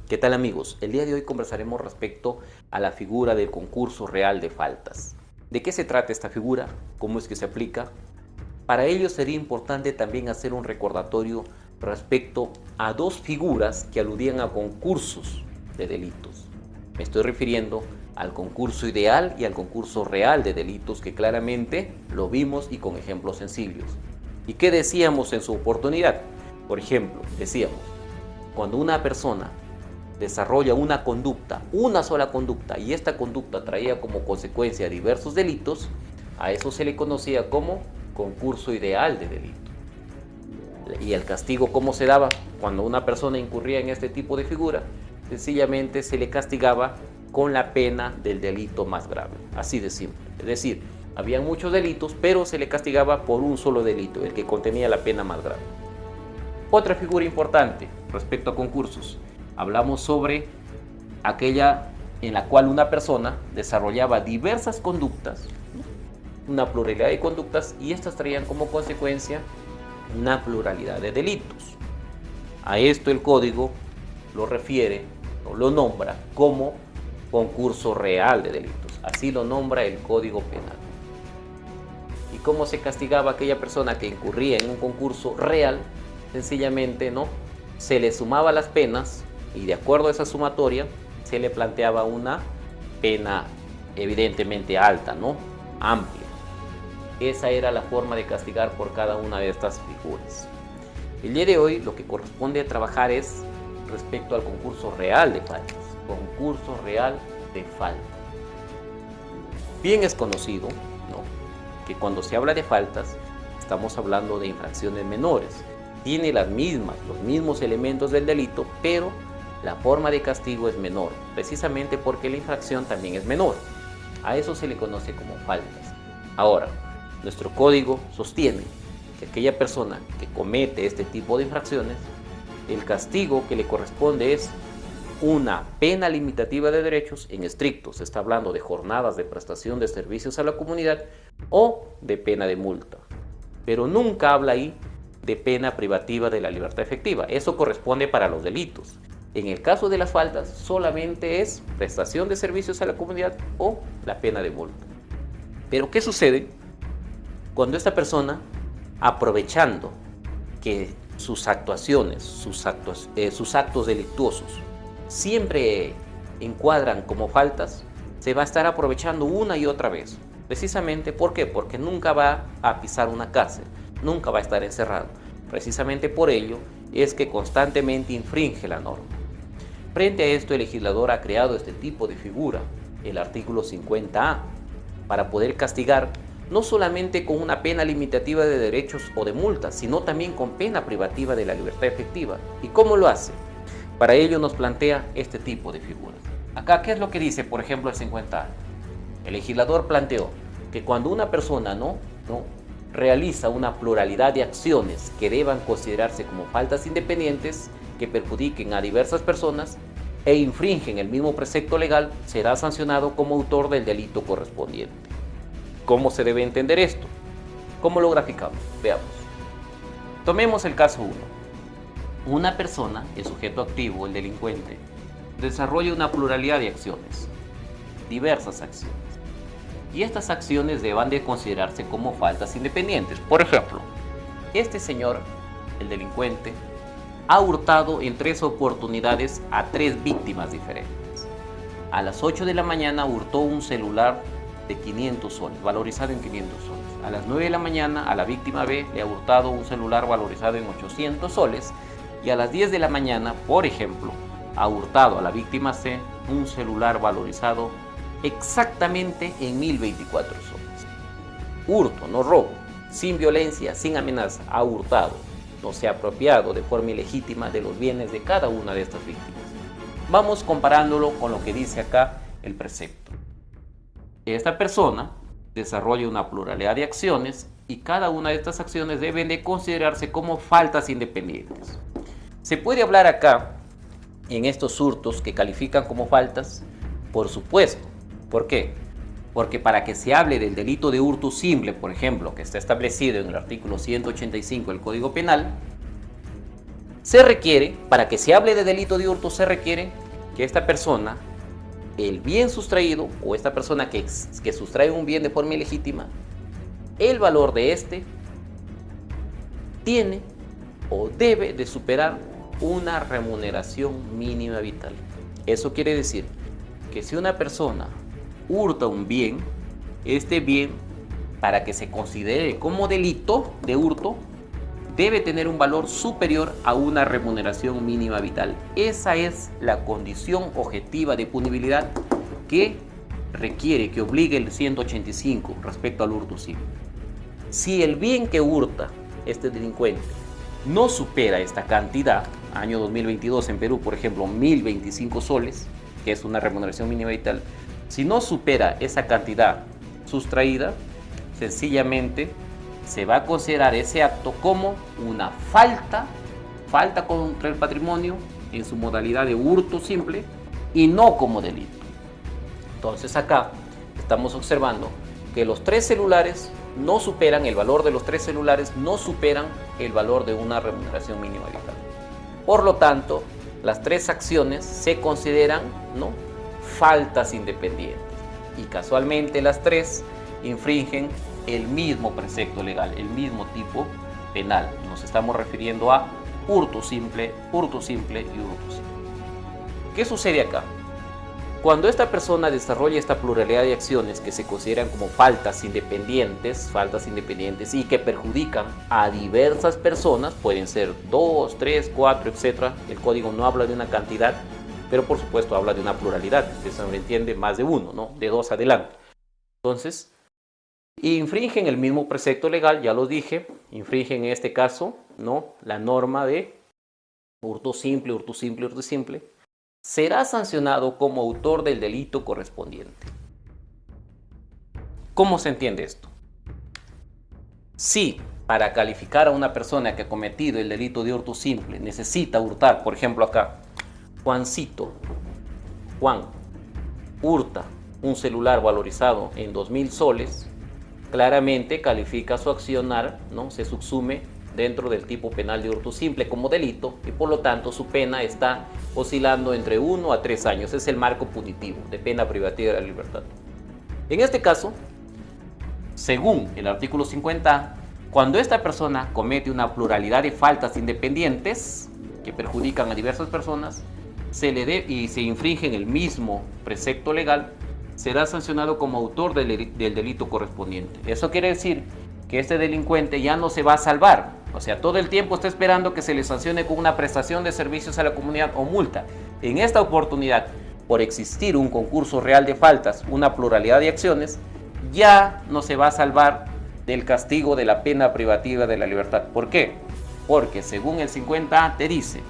¿Qué tal amigos? El día de hoy conversaremos respecto a la figura del concurso real de faltas. ¿De qué se trata esta figura? ¿Cómo es que se aplica? Para ello sería importante también hacer un recordatorio respecto a dos figuras que aludían a concursos de delitos. Me estoy refiriendo al concurso ideal y al concurso real de delitos que claramente lo vimos y con ejemplos sencillos. ¿Y qué decíamos en su oportunidad? Por ejemplo, decíamos, cuando una persona desarrolla una conducta, una sola conducta, y esta conducta traía como consecuencia diversos delitos, a eso se le conocía como concurso ideal de delito. ¿Y el castigo cómo se daba? Cuando una persona incurría en este tipo de figura, sencillamente se le castigaba con la pena del delito más grave, así de simple. Es decir, había muchos delitos, pero se le castigaba por un solo delito, el que contenía la pena más grave. Otra figura importante respecto a concursos. Hablamos sobre aquella en la cual una persona desarrollaba diversas conductas, una pluralidad de conductas, y estas traían como consecuencia una pluralidad de delitos. A esto el código lo refiere o lo nombra como concurso real de delitos. Así lo nombra el Código Penal. ¿Y cómo se castigaba a aquella persona que incurría en un concurso real? Sencillamente, se le sumaba las penas y de acuerdo a esa sumatoria se le planteaba una pena evidentemente alta, amplia. Esa era la forma de castigar por cada una de estas figuras. El día de hoy lo que corresponde a trabajar es respecto al concurso real de faltas. Concurso real de faltas. Bien es conocido, que cuando se habla de faltas estamos hablando de infracciones menores. Tiene los mismos elementos del delito, pero la forma de castigo es menor, precisamente porque la infracción también es menor. A eso se le conoce como faltas. Ahora, nuestro código sostiene que aquella persona que comete este tipo de infracciones, el castigo que le corresponde es una pena limitativa de derechos en estricto. Se está hablando de jornadas de prestación de servicios a la comunidad o de pena de multa. Pero nunca habla ahí de pena privativa de la libertad efectiva. Eso corresponde para los delitos. En el caso de las faltas, solamente es prestación de servicios a la comunidad o la pena de multa. Pero ¿qué sucede cuando esta persona, aprovechando que sus actuaciones, sus actos delictuosos siempre encuadran como faltas, se va a estar aprovechando una y otra vez? Precisamente, ¿por qué? Porque nunca va a pisar una cárcel, nunca va a estar encerrado. Precisamente por ello es que constantemente infringe la norma. Frente a esto, el legislador ha creado este tipo de figura, el artículo 50A, para poder castigar no solamente con una pena limitativa de derechos o de multas, sino también con pena privativa de la libertad efectiva. ¿Y cómo lo hace? Para ello nos plantea este tipo de figuras. Acá, ¿qué es lo que dice, por ejemplo, el 50A? El legislador planteó que cuando una persona realiza una pluralidad de acciones que deban considerarse como faltas independientes que perjudiquen a diversas personas e infringen el mismo precepto legal, será sancionado como autor del delito correspondiente. ¿Cómo se debe entender esto? ¿Cómo lo graficamos? Veamos. Tomemos el caso 1. Una persona, el sujeto activo, el delincuente, desarrolla una pluralidad de acciones, diversas acciones. Y estas acciones deban de considerarse como faltas independientes. Por ejemplo, este señor, el delincuente, ha hurtado en 3 oportunidades a 3 víctimas diferentes. A las 8 de la mañana hurtó un celular de 500 soles, valorizado en 500 soles. A las 9 de la mañana a la víctima B le ha hurtado un celular valorizado en 800 soles. Y a las 10 de la mañana, por ejemplo, ha hurtado a la víctima C un celular valorizado exactamente en 1024 soles. Hurto, no robo, sin violencia, sin amenaza, ha hurtado, no se ha apropiado de forma ilegítima de los bienes de cada una de estas víctimas. Vamos comparándolo con lo que dice acá el precepto. Esta persona desarrolla una pluralidad de acciones y cada una de estas acciones deben de considerarse como faltas independientes. ¿Se puede hablar acá en estos hurtos que califican como faltas? Por supuesto. ¿Por qué? Porque para que se hable del delito de hurto simple, por ejemplo, que está establecido en el artículo 185 del Código Penal, Se requiere, para que se hable de delito de hurto, se requiere que esta persona, el bien sustraído, o esta persona que sustrae un bien de forma ilegítima, el valor de este tiene o debe de superar una remuneración mínima vital. Eso quiere decir que si una persona hurta un bien, este bien, para que se considere como delito de hurto, debe tener un valor superior a una remuneración mínima vital. Esa es la condición objetiva de punibilidad que requiere, que obligue el 185 respecto al hurto simple. Si el bien que hurta este delincuente no supera esta cantidad, año 2022 en Perú, por ejemplo, 1025 soles, que es una remuneración mínima vital, si no supera esa cantidad sustraída, sencillamente se va a considerar ese acto como una falta contra el patrimonio en su modalidad de hurto simple y no como delito. Entonces acá estamos observando que los 3 celulares no superan, el valor de los 3 celulares no superan el valor de una remuneración mínima vital. Por lo tanto, las 3 acciones se consideran, ¿no?, faltas independientes, y casualmente las 3 infringen el mismo precepto legal, el mismo tipo penal. Nos estamos refiriendo a hurto simple y hurto simple. ¿Qué sucede acá? Cuando esta persona desarrolla esta pluralidad de acciones que se consideran como faltas independientes y que perjudican a diversas personas, pueden ser 2, 3, 4, etc. El código no habla de una cantidad, pero por supuesto habla de una pluralidad, se sobreentiende más de uno, ¿no?, de 2 adelante. Entonces, infringen el mismo precepto legal, ya lo dije, infringen en este caso, ¿no?, la norma de hurto simple, será sancionado como autor del delito correspondiente. ¿Cómo se entiende esto? Si para calificar a una persona que ha cometido el delito de hurto simple necesita hurtar, por ejemplo acá, Juan hurta un celular valorizado en 2.000 soles, claramente califica su accionar, ¿no?, se subsume dentro del tipo penal de hurto simple como delito, y por lo tanto su pena está oscilando entre 1 a 3 años. Es el marco punitivo de pena privativa de la libertad. En este caso, según el artículo 50A, cuando esta persona comete una pluralidad de faltas independientes que perjudican a diversas personas y se infringen el mismo precepto legal, será sancionado como autor del delito correspondiente. Eso quiere decir que este delincuente ya no se va a salvar, o sea, todo el tiempo está esperando que se le sancione con una prestación de servicios a la comunidad o multa. En esta oportunidad, por existir un concurso real de faltas, una pluralidad de acciones, ya no se va a salvar del castigo de la pena privativa de la libertad. ¿Por qué? Porque según el 50A te dice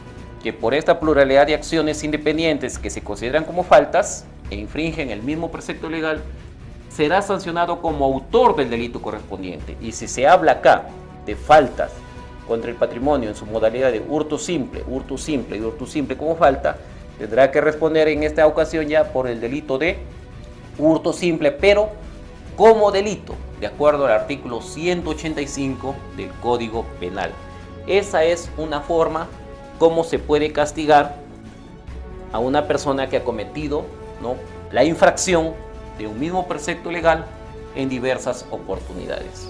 que por esta pluralidad de acciones independientes que se consideran como faltas e infringen el mismo precepto legal, será sancionado como autor del delito correspondiente. Y si se habla acá de faltas contra el patrimonio en su modalidad de hurto simple y hurto simple como falta, tendrá que responder en esta ocasión ya por el delito de hurto simple, pero como delito, de acuerdo al artículo 185 del Código Penal. Esa es una forma como se puede castigar a una persona que ha cometido, ¿no?, la infracción de un mismo precepto legal en diversas oportunidades.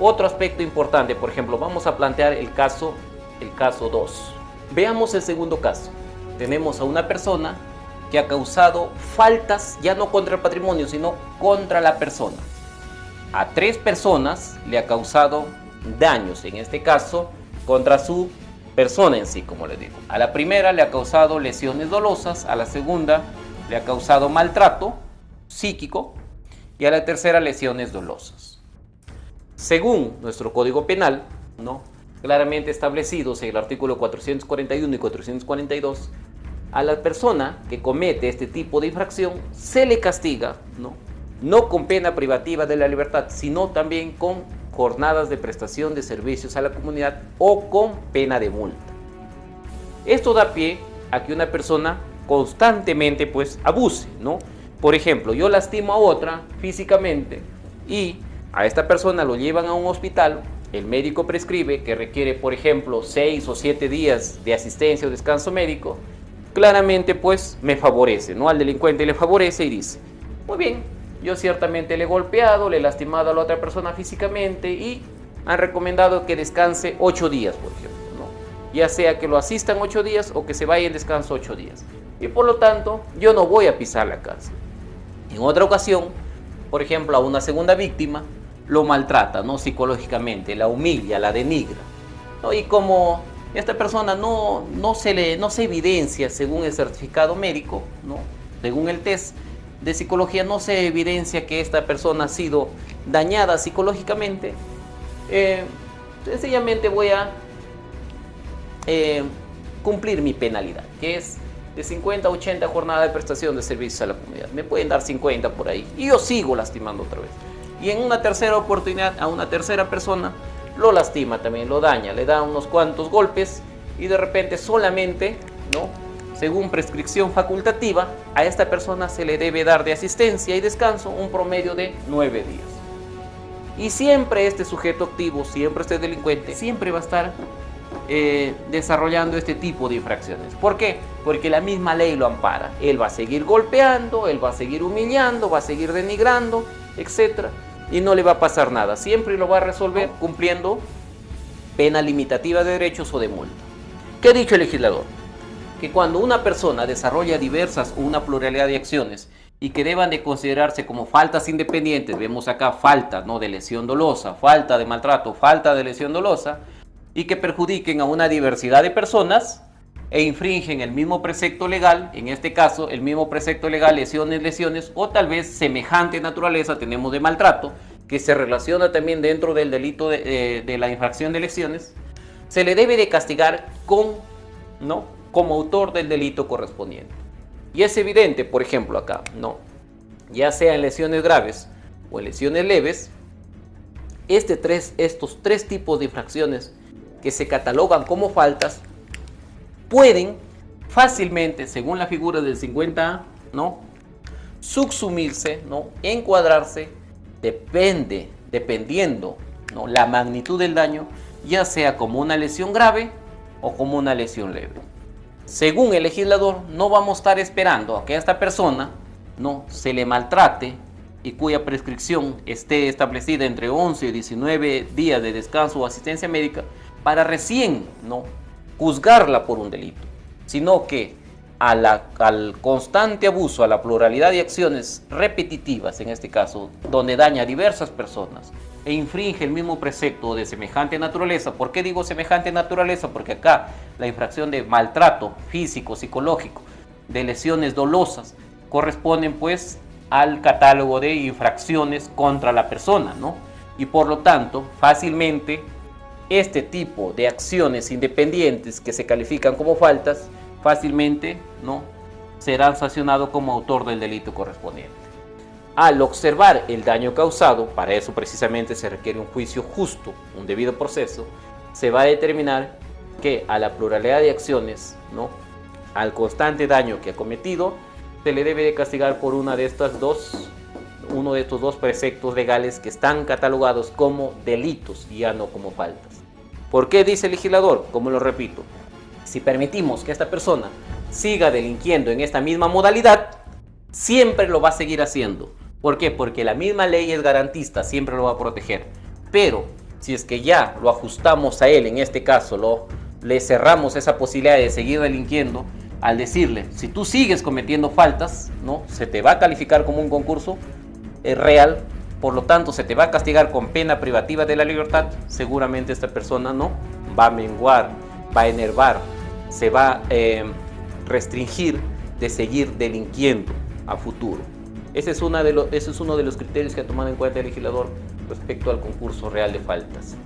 Otro aspecto importante, por ejemplo, vamos a plantear el caso 2. Veamos el segundo caso. Tenemos a una persona que ha causado faltas ya no contra el patrimonio, sino contra la persona. A 3 personas le ha causado daños, en este caso contra su persona en sí, como le digo. A la primera le ha causado lesiones dolosas, a la segunda le ha causado maltrato psíquico y a la tercera lesiones dolosas. Según nuestro Código Penal, ¿no?, claramente establecidos en el artículo 441 y 442, a la persona que comete este tipo de infracción se le castiga, no con pena privativa de la libertad, sino también con jornadas de prestación de servicios a la comunidad o con pena de multa. Esto da pie a que una persona constantemente pues abuse, ¿no? Por ejemplo, yo lastimo a otra físicamente y a esta persona lo llevan a un hospital el médico prescribe que requiere, por ejemplo, 6 o 7 días de asistencia o descanso médico, claramente pues me favorece, ¿no? Al delincuente le favorece y dice, muy bien, yo ciertamente le he golpeado, le he lastimado a la otra persona físicamente y han recomendado que descanse 8 días, por ejemplo, ¿no? Ya sea que lo asistan 8 días o que se vaya en descanso 8 días. Y por lo tanto, yo no voy a pisar la cárcel. En otra ocasión, por ejemplo, a una segunda víctima, lo maltrata, ¿no? Psicológicamente, la humilla, la denigra, ¿no? Y como esta persona no se evidencia según el certificado médico, ¿no? Según el test de psicología, no se evidencia que esta persona ha sido dañada psicológicamente, sencillamente voy a cumplir mi penalidad, que es de 50 a 80 jornadas de prestación de servicios a la comunidad. Me pueden dar 50 por ahí y yo sigo lastimando otra vez. Y en una tercera oportunidad a una tercera persona lo lastima también, lo daña, le da unos cuantos golpes y de repente solamente, ¿no?, según prescripción facultativa, a esta persona se le debe dar de asistencia y descanso un promedio de 9 días. Y siempre este sujeto activo, siempre este delincuente, siempre va a estar desarrollando este tipo de infracciones. ¿Por qué? Porque la misma ley lo ampara. Él va a seguir golpeando, él va a seguir humillando, va a seguir denigrando, etc. Y no le va a pasar nada. Siempre lo va a resolver cumpliendo pena limitativa de derechos o de multa. ¿Qué ha dicho el legislador? Que cuando una persona desarrolla diversas o una pluralidad de acciones y que deban de considerarse como faltas independientes, vemos acá falta, ¿no?, de lesión dolosa, falta de maltrato, falta de lesión dolosa, y que perjudiquen a una diversidad de personas e infringen el mismo precepto legal, en este caso el mismo precepto legal, lesiones, o tal vez semejante naturaleza tenemos de maltrato, que se relaciona también dentro del delito de la infracción de lesiones, se le debe de castigar como autor del delito correspondiente. Y es evidente, por ejemplo, acá, ya sea en lesiones graves o en lesiones leves, estos tres tipos de infracciones que se catalogan como faltas pueden fácilmente, según la figura del 50A, subsumirse, encuadrarse, dependiendo, la magnitud del daño, ya sea como una lesión grave o como una lesión leve. Según el legislador, no vamos a estar esperando a que a esta persona se le maltrate y cuya prescripción esté establecida entre 11 y 19 días de descanso o asistencia médica para recién juzgarla por un delito, sino que al constante abuso, a la pluralidad de acciones repetitivas, en este caso, donde daña a diversas personas e infringe el mismo precepto de semejante naturaleza. ¿Por qué digo semejante naturaleza? Porque acá la infracción de maltrato físico, psicológico, de lesiones dolosas, corresponden pues al catálogo de infracciones contra la persona, Y por lo tanto, fácilmente, este tipo de acciones independientes que se califican como faltas, fácilmente serán sancionados como autor del delito correspondiente. Al observar el daño causado, para eso precisamente se requiere un juicio justo, un debido proceso, se va a determinar que a la pluralidad de acciones, al constante daño que ha cometido, se le debe de castigar por uno de estos dos preceptos legales que están catalogados como delitos y ya no como faltas. ¿Por qué dice el legislador? Como lo repito, si permitimos que esta persona siga delinquiendo en esta misma modalidad, siempre lo va a seguir haciendo. ¿Por qué? Porque la misma ley es garantista, siempre lo va a proteger. Pero si es que ya lo ajustamos a él, en este caso le cerramos esa posibilidad de seguir delinquiendo, al decirle, si tú sigues cometiendo faltas, se te va a calificar como un concurso real, por lo tanto se te va a castigar con pena privativa de la libertad, seguramente esta persona va a menguar, va a enervar, se va a restringir de seguir delinquiendo a futuro. Ese es uno de los criterios que ha tomado en cuenta el legislador respecto al concurso real de faltas.